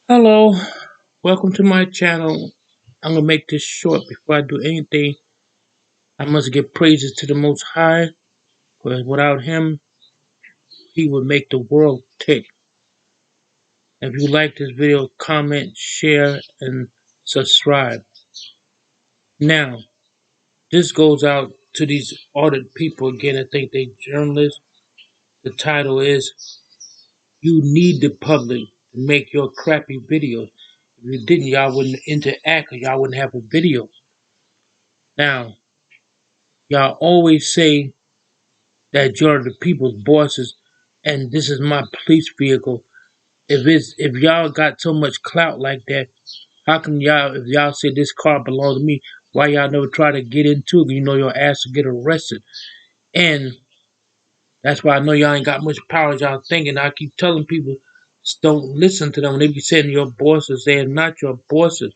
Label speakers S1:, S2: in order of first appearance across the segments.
S1: Hello, welcome to my channel. I'm gonna make this short. Before I do anything, I must give praises to the Most High, because without Him, He would make the world tick. If you like this video, comment, share, and subscribe. Now, this goes out to these audit people again. I think they journalists. The title is "You Need the Public to Make Your Crappy Videos." If you didn't, y'all wouldn't interact, or y'all wouldn't have a video. Now, y'all always say that you're the people's bosses and this is my police vehicle. If y'all got so much clout like that, how come y'all if y'all say this car belongs to me, why y'all never try to get into it? You know your ass will get arrested. And that's why I know y'all ain't got much power as y'all thinking. I keep telling people don't listen to them. They be saying your bosses, they are not your bosses.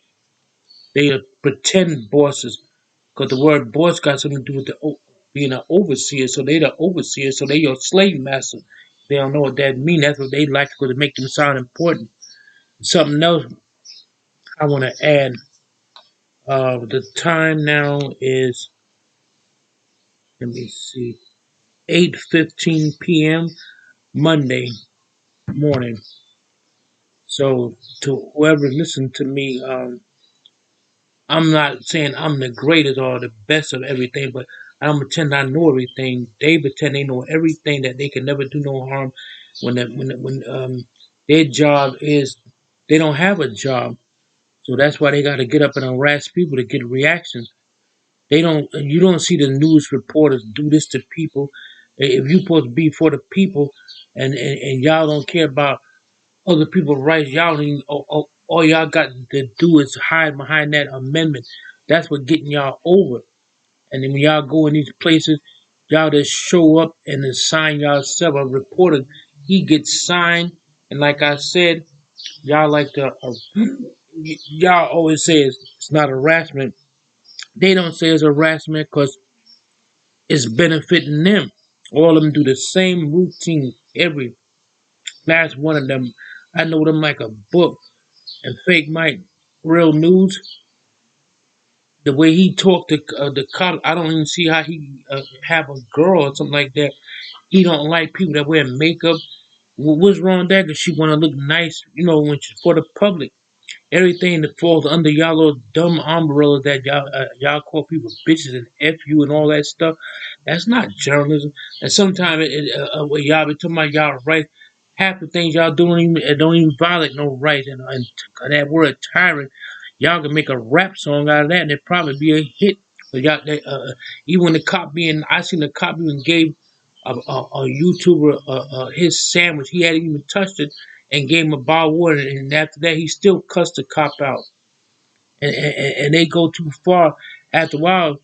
S1: They are pretend bosses. Because the word boss got something to do with being an overseer. So they the overseer. So they your slave master. They don't know what that means. That's what they like because it make them sound important. Something else I want to add. The time now is, let me see, 8:15 p.m. Monday morning. So to whoever listened to me, I'm not saying I'm the greatest or the best of everything, but I don't pretend I know everything. They pretend they know everything, that they can never do no harm. When their job is, they don't have a job, so that's why they got to get up and harass people to get reactions. They don't. You don't see the news reporters do this to people. If you supposed to be for the people, and y'all don't care about other people's rights. Y'all don't even, all y'all got to do is hide behind that amendment. That's what getting y'all over. And then when y'all go in these places, y'all just show up and then sign yourself. A reporter, he gets signed. And like I said, y'all like to, y'all always say it's not harassment. They don't say it's harassment because it's benefiting them. All of them do the same routine. Every last one of them. I know them like a book. And Fake Mike, real news, the way he talked to the cop, I don't even see how he have a girl or something like that. He don't like people that wear makeup. What's wrong with that? Because she want to look nice, when she, for the public. Everything that falls under y'all little dumb umbrella that y'all call people bitches and f you and all that stuff. That's not journalism. And sometimes when y'all be talking about y'all rights, half the things y'all doing it don't even violate no rights. And that word tyrant, y'all can make a rap song out of that and it probably be a hit. But y'all, even the cop being, I seen the cop even gave a YouTuber his sandwich. He hadn't even touched it and gave him a bottle of water. And after that, he still cussed the cop out. And they go too far. After a while,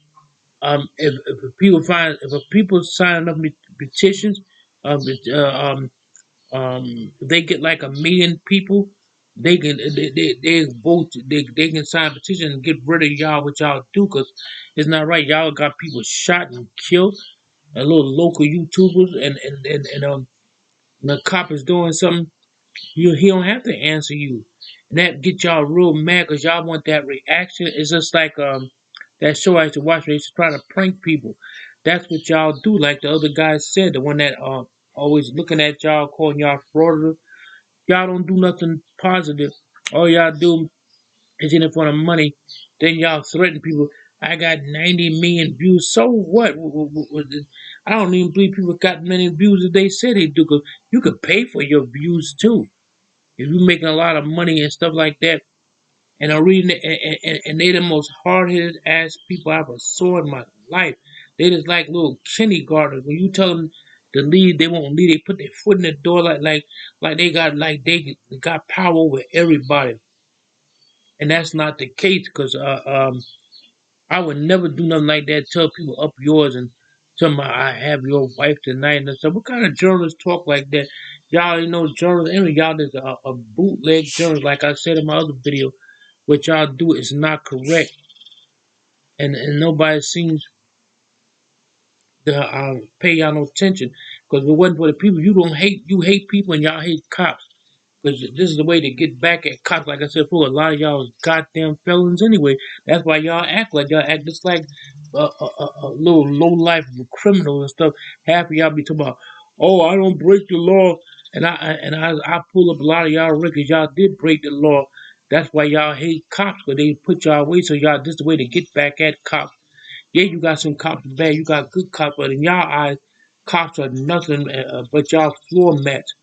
S1: if people sign enough petitions, if they get like 1 million people, they vote. They can sign a petition and get rid of y'all. What y'all do? Because it's not right. Y'all got people shot and killed. And little local YouTubers and the cop is doing something, he don't have to answer you. And that get y'all real mad because y'all want that reaction. It's just like that show I used to watch where they used to try to prank people. That's what y'all do, like the other guy said, the one that always looking at y'all, calling y'all fraudulent. Y'all don't do nothing positive. All y'all do is in it for the money. Then y'all threaten people. I got 90 million views. So what? I don't even believe people got many views as they said they do. Cause you could pay for your views too. If you're making a lot of money and stuff like that, and I'm reading it, and they the most hard-headed ass people I ever saw in my life. They just like little kindergartners. When you tell them to leave, they won't leave. They put their foot in the door like they got power over everybody, and that's not the case. Because I would never do nothing like that. Tell people up yours and tell them I have your wife tonight and stuff. What kind of journalists talk like that? Y'all journalists. Anyway, y'all is a bootleg journalist. Like I said in my other video, what y'all do is not correct, and nobody seems to pay y'all no attention. Because if it wasn't for the people, you hate people and y'all hate cops. Because this is the way to get back at cops. Like I said before, a lot of y'all is goddamn felons anyway. That's why y'all act like y'all act just like a little low life criminals and stuff. Half of y'all be talking about, oh, I don't break the law, and I pull up a lot of y'all records. Y'all did break the law. That's why y'all hate cops, because they put y'all away. So y'all, this is the way to get back at cops. Yeah, you got some cops bad. You got good cops, but in y'all eyes, cops are nothing but y'all floor mats.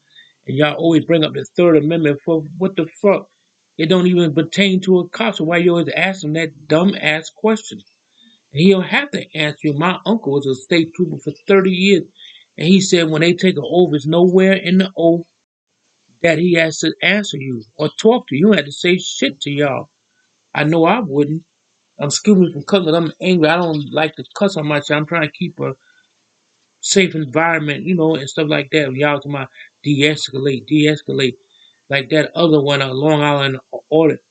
S1: And y'all always bring up the Third Amendment for what the fuck? It don't even pertain to a cop. So why you always ask him that dumb ass question? And he don't have to answer you. My uncle was a state trooper for 30 years. And he said when they take an oath, it's nowhere in the oath that he has to answer you or talk to you. You don't have to say shit to y'all. I know I wouldn't. Excuse me from cussing. I'm angry. I don't like to cuss on my shit. I'm trying to keep a safe environment, and stuff like that. Y'all talking about de-escalate, de-escalate. Like that other one, Long Island audit.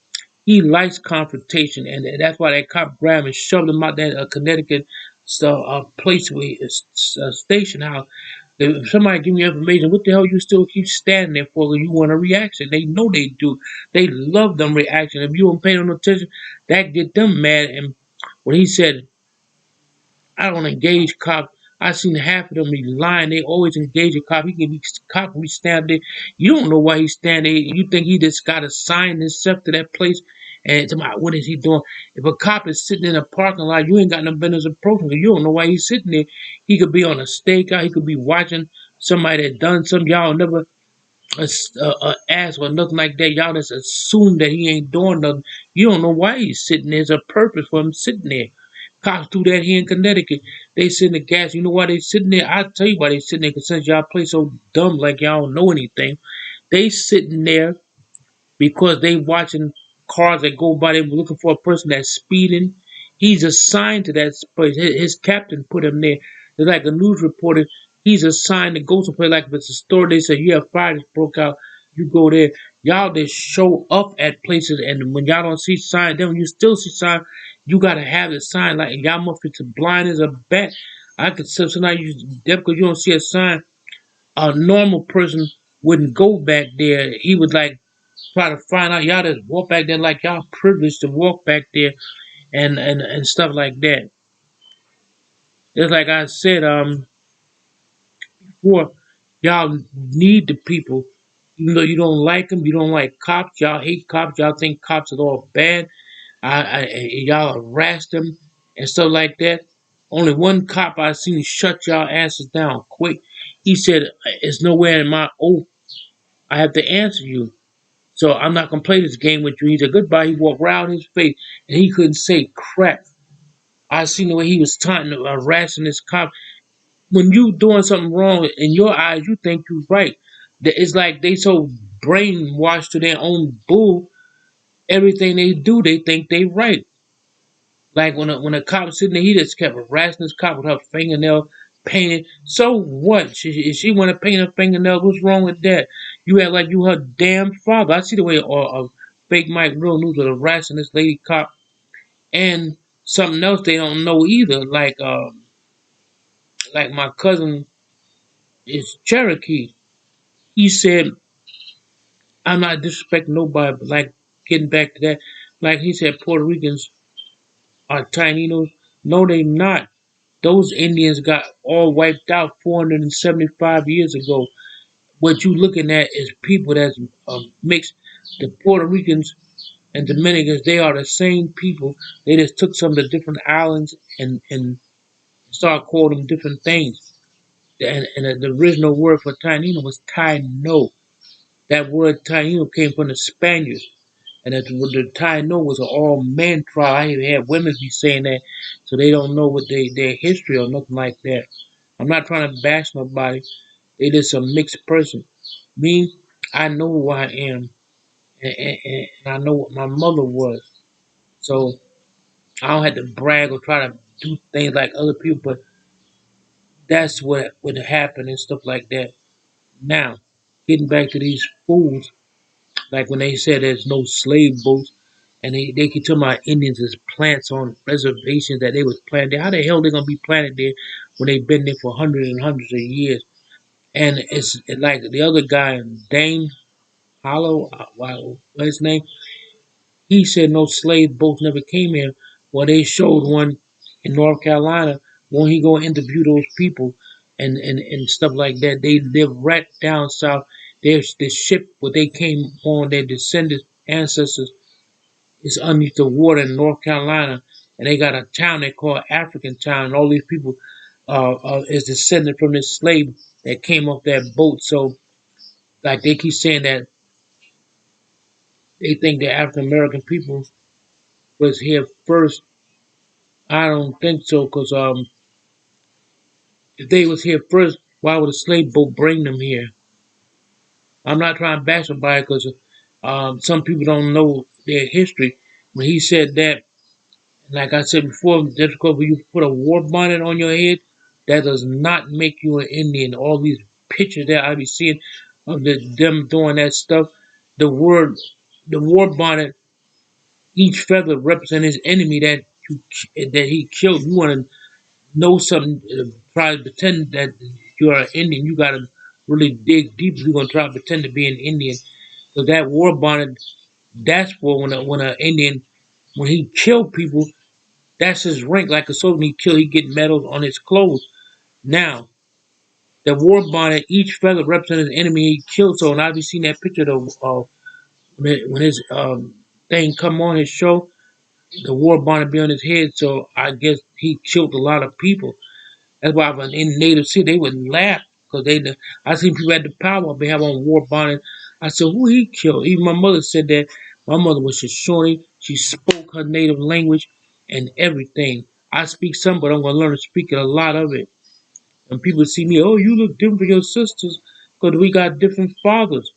S1: He likes confrontation, and that's why that cop grabbed him and shoved him out that Connecticut place where station house. If somebody give me information, what the hell you still keep standing there for? You want a reaction? They know they do. They love them reaction. If you don't pay no attention, that get them mad. And when he said, I don't engage cops. I seen half of them be lying. They always engage a cop. He can be cop we stand there. You don't know why he's standing there. You think he just got to sign himself to that place and tomorrow, what is he doing? If a cop is sitting in a parking lot, you ain't got no business approaching him. You don't know why he's sitting there. He could be on a stakeout. He could be watching somebody that done something. Y'all never ask or nothing like that. Y'all just assume that he ain't doing nothing. You don't know why he's sitting there. There's a purpose for him sitting there. Cops do that here in Connecticut. They sit in the gas. You know why they sitting there? I'll tell you why they sitting there. Because since y'all play so dumb like y'all don't know anything, they sitting there because they watching cars that go by. They were looking for a person that's speeding. He's assigned to that place. His captain put him there. It's like a news reporter. He's assigned to go someplace. Like if it's a store, they say you have fire that broke out. You go there. Y'all just show up at places, and when y'all don't see sign, then when you still see sign, you gotta have the sign. Like y'all must be blind as a bat. I could sometimes use that because you don't see a sign. A normal person wouldn't go back there. He would like try to find out. Y'all just walk back there like y'all privileged to walk back there and stuff like that. Just like I said before, y'all need the people. Even though you don't like them, you don't like cops. Y'all hate cops. Y'all think cops are all bad. Y'all harass them and stuff like that. Only one cop I seen shut y'all asses down quick. He said, "It's nowhere in my oath. I have to answer you. So I'm not gonna play this game with you." He said goodbye. He walked around his face and he couldn't say crap. I seen the way he was taunting, harassing this cop. When you doing something wrong in your eyes, you think you're right. It's like they so brainwashed to their own bull. Everything they do, they think they right. Like when a cop was sitting there, he just kept harassing this cop with her fingernail painted. So what? If she want to paint her fingernail, what's wrong with that? You act like you her damn father. I see the way fake Mike Real News was harassing this lady cop, and something else they don't know either. Like my cousin is Cherokee. He said, "I'm not disrespecting nobody, but like getting back to that, like he said, Puerto Ricans are Taínos. No, they not. Those Indians got all wiped out 475 years ago. What you looking at is people that's mixed. The Puerto Ricans and Dominicans, they are the same people. They just took some of the different islands and started calling them different things. And the original word for Taino was Taino. That word Taino came from the Spaniards. And the Taino was an all men tribe. I even had women be saying that, so they don't know what their history or nothing like that. I'm not trying to bash nobody. They just a mixed person. Me, I know who I am, and I know what my mother was. So I don't have to brag or try to do things like other people, but that's what would happen and stuff like that. Now, getting back to these fools, like when they said there's no slave boats, and they keep talking about Indians as plants on reservations that they was planted there. How the hell they gonna be planted there when they've been there for hundreds and hundreds of years? And it's like the other guy, Dane. Hollow, what his name? He said no slave boats never came here. Well, they showed one in North Carolina when he go interview those people and stuff like that. They live right down south. There's the ship where they came on, their descendants, ancestors, is underneath the water in North Carolina. And they got a town they call African Town. And all these people is descended from this slave that came off that boat. So, like they keep saying that they think the African American people was here first. I don't think so, because if they was here first, why would a slave boat bring them here? I'm not trying to bash somebody because some people don't know their history. When he said that, like I said before, just because when you put a war bonnet on your head, that does not make you an Indian. All these pictures that I be seeing of them doing that stuff, the word, the war bonnet, each feather represents his enemy that he killed. You want to know something, try to pretend that you are an Indian, you got to really dig deep if you're going to try to pretend to be an Indian. So that war bonnet, that's for when an Indian, when he killed people, that's his rank. Like a soldier, when he kill, he get medals on his clothes. Now, the war bonnet, each feather represents an enemy he killed. So when I be seeing that picture of when his thing come on his show, the war bonnet be on his head. So I guess he killed a lot of people. That's why when in Native City they would laugh because I seen people had the power they have on war bonnet. I said, who he killed? Even my mother said that. My mother was Shoshone. She spoke her native language and everything. I speak some, but I'm gonna learn to speak a lot of it. And people see me, oh, you look different from your sisters because we got different fathers.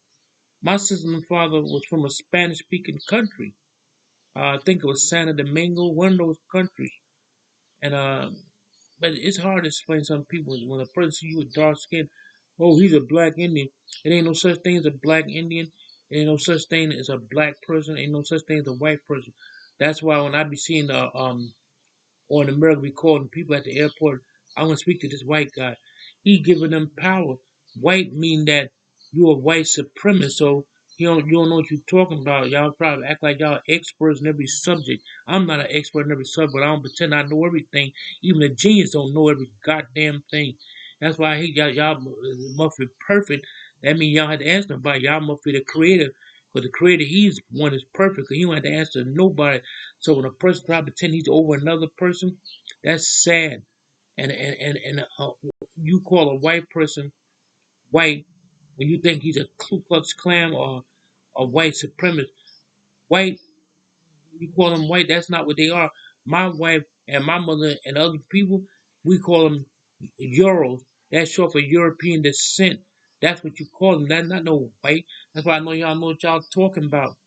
S1: My sister and father was from a Spanish-speaking country. I think it was Santo Domingo, one of those countries. And but it's hard to explain to some people when a person see you with dark skin, oh, he's a black Indian. It ain't no such thing as a black Indian. It ain't no such thing as a black person. Ain't no such thing as a white person. That's why when I be seeing the or in America be calling people at the airport, I want to speak to this white guy. He giving them power. White mean that you a white supremacist, so you don't know what you're talking about. Y'all probably act like y'all experts in every subject. I'm not an expert in every subject, but I don't pretend I know everything. Even the genius don't know every goddamn thing. That's why I hate y'all must be perfect. That means y'all had to answer nobody. Y'all must be the creator. Because the creator, he's one is perfect. Because he don't have to answer nobody. So when a person try to pretend he's over another person, that's sad. And you call a white person white when you think he's a Ku Klux Klan or a white supremacist. White, you call them white, that's not what they are. My wife and my mother and other people, we call them Euros. That's short for European descent. That's what you call them. That's not no white. That's why I know y'all know what y'all talking about.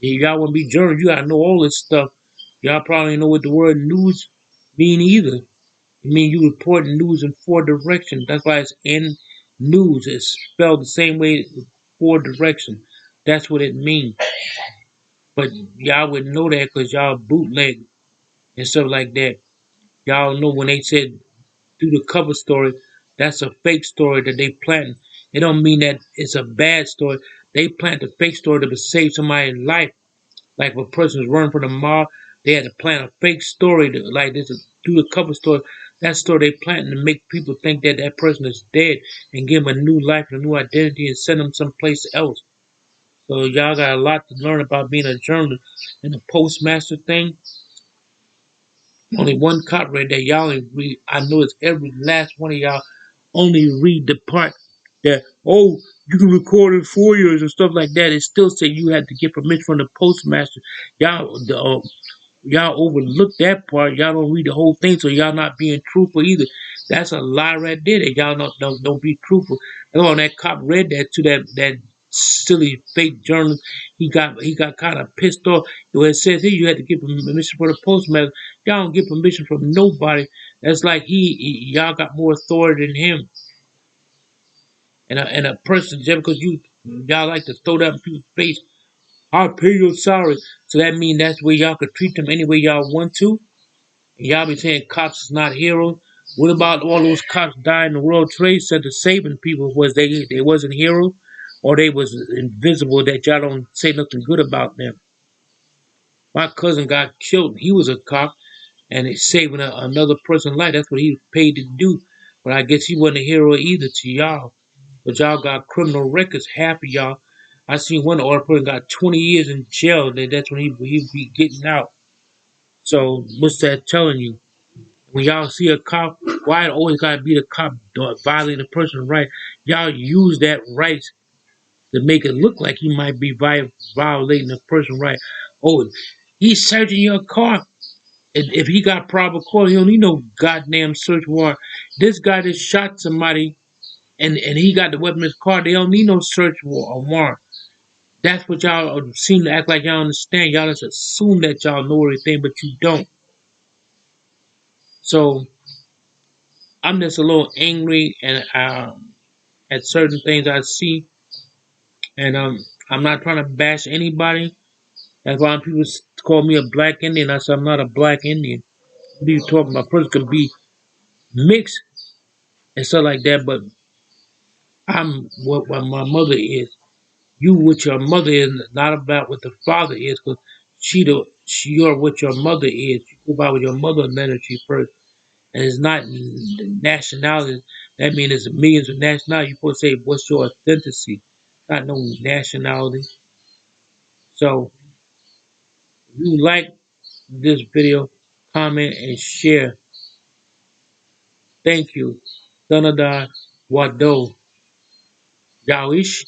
S1: If y'all want to be journalists, you gotta know all this stuff. Y'all probably know what the word news mean either. It mean you reporting news in four directions. That's why it's in news. It's spelled the same way, four directions. That's what it means. But y'all wouldn't know that because y'all bootleg and stuff like that. Y'all know when they said do the cover story, that's a fake story that they planting. It don't mean that it's a bad story. They plant a fake story to save somebody's life. Like if a person's running from the mob, they had to plant a fake story to like this do the cover story. That story they planting to make people think that that person is dead and give them a new life and a new identity and send them someplace else. So y'all got a lot to learn about being a journalist. And the postmaster thing, only one cop read that. Y'all only read. I know it's every last one of y'all only read the part that you can record in 4 years and stuff like that. It still say you had to get permission from the postmaster. Y'all overlook that part. Y'all don't read the whole thing, so y'all not being truthful either. That's a lie right there. That y'all don't be truthful. And when that cop read that to that silly fake journalist, he got kind of pissed off. It says here you had to get permission for the postmaster. Y'all don't get permission from nobody. That's like y'all got more authority than him. And a person just because y'all like to throw that in people's face, I'll pay your salary. So that means that's where y'all could treat them any way y'all want to. And y'all be saying cops is not heroes. What about all those cops dying in the World Trade Center saving people? Was they wasn't heroes? or they was invisible that y'all don't say nothing good about them. My cousin got killed. He was a cop and it's saving another person's life. That's what he was paid to do. But I guess he wasn't a hero either to y'all. But y'all got criminal records. Half of y'all. I seen one other person got 20 years in jail. That's when he be getting out. So what's that telling you? When y'all see a cop, why it always gotta be the cop violating a person's right? Y'all use that right to make it look like he might be violating a person's right. Oh, he's searching your car. If he got probable cause, he don't need no goddamn search warrant. This guy that shot somebody and he got the weapon in his car, they don't need no search warrant. That's what y'all seem to act like y'all understand. Y'all just assume that y'all know everything, but you don't. So I'm just a little angry and at certain things I see, and I'm not trying to bash anybody. That's why people call me a black Indian. I said I'm not a black Indian. What are you talking about? A person can be mixed and stuff like that, but I'm what my mother is. You what your mother is, not about what the father is, because you're what your mother is. You go by what your mother energy first, and it's not nationality. That means there's millions of nationalities. You're supposed to say what's your authenticity, not no nationality. So if you like this video, comment and share. Thank you. Danada Wado Yawish.